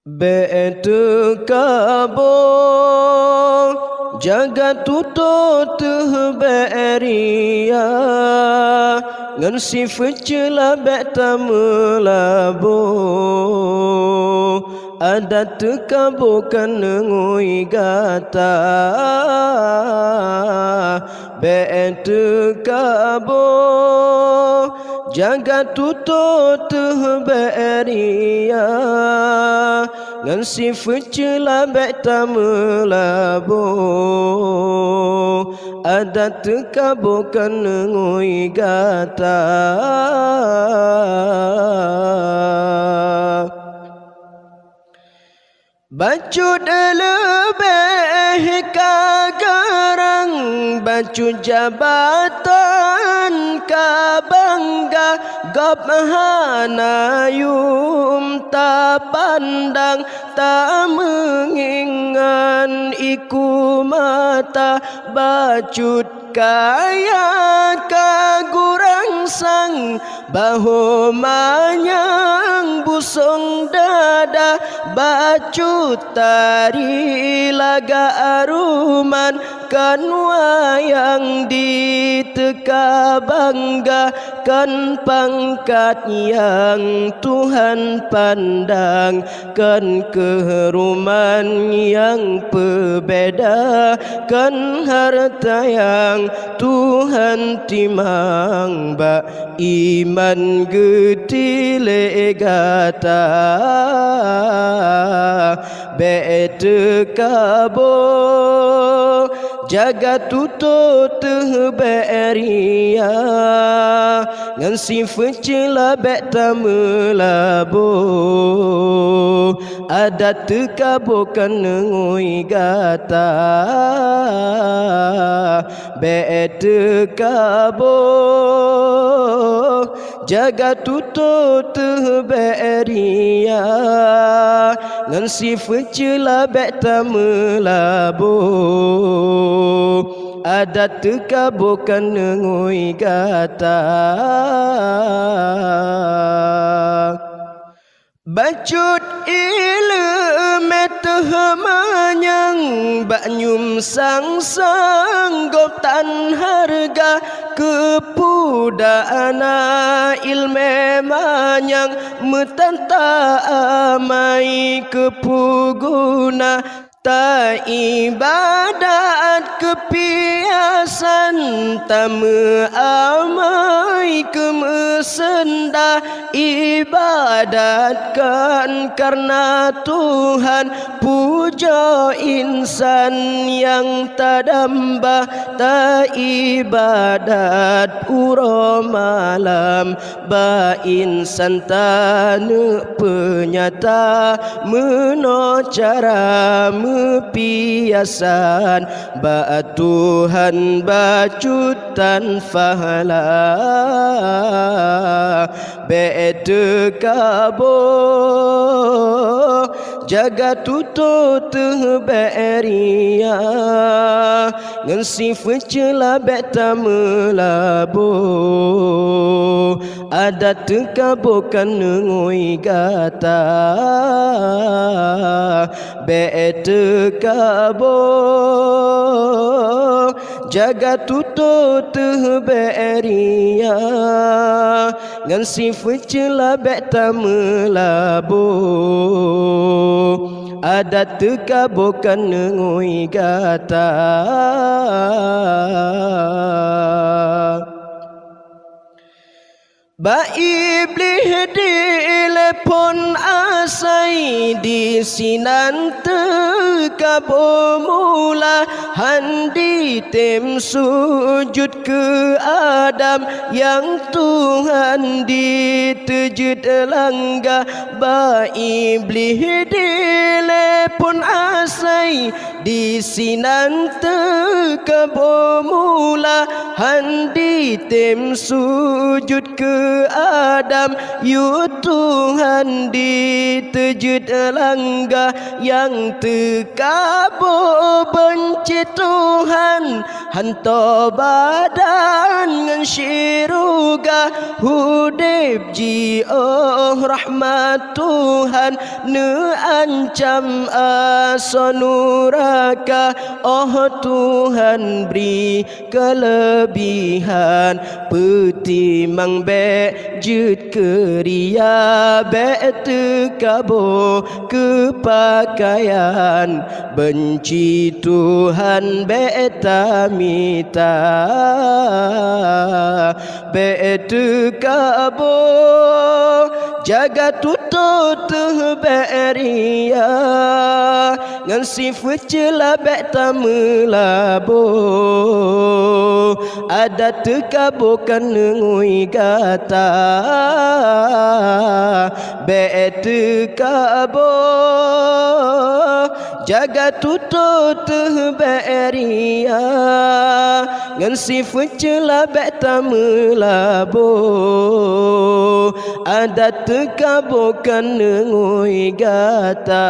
Betu kabo jagat tutut beria ngan sifat cela betamulabo adat kabo kan ngui gata betu kabo jagat tutut beria ngan sifat cela betamulabo adat kabo kan ngui gata bacut lebih kagarang bacut jabatan kabangga gabhana yum ta pandang ta mengingan iku mata bacut kaya kagurang sang bahu manyang busung dada bacut tari laga aruman kan wayang diteka bangga kan pangkat yang Tuhan pandang kan keharuman yang berbeda kan harta yang Tuhan timang ba iman getile gata bete kabo jagat tutut beria ngan sifat cela betamulabo adat kabo kan ngui gata bete kabo jagat tutut beria ngan sifat cela betamulabo adat kabo kan ngui gata bacut ilmu manyang banyum sang sanggop tan harga kepudana ilme manyang metanta amai kepuguna ta ibadat kepiasan tamu amai kemesenda ibadatkan karena Tuhan puja insan yang tadamba ta ibadat uro malam ba insan tanu penyata meno cara piasan ba Tuhan bacutan fahala bete kabo jagat tutut beria ngan sifat cela betamulabo adat kabo kan ngui gata bete kabo jagat tutut beria ngan sifat cela betamulabo adat kabo kan ngui gata ba iblis dilepon asai di sinan kabo mula handi tem sujud ke Adam yang Tuhan ditujud langga ba iblis dilepon asai di sinan kabo mula handi tem sujud ke Adam yu Tuhan ditejut langgar yang terkabur benci Tuhan hantar badan ngan syiruga hudib ji oh rahmat Tuhan ne ancam asonuraka oh Tuhan beri kelebihan petimang jut keria tekabo kepakaian benci Tuhan tamita tekabo jaga tutut beria ngan sifat celah tamelabo ada tekabo kan ngui gata tekabo jaga tutut beria ngan sifat celah tamelabo ada tekabo kan ngui gata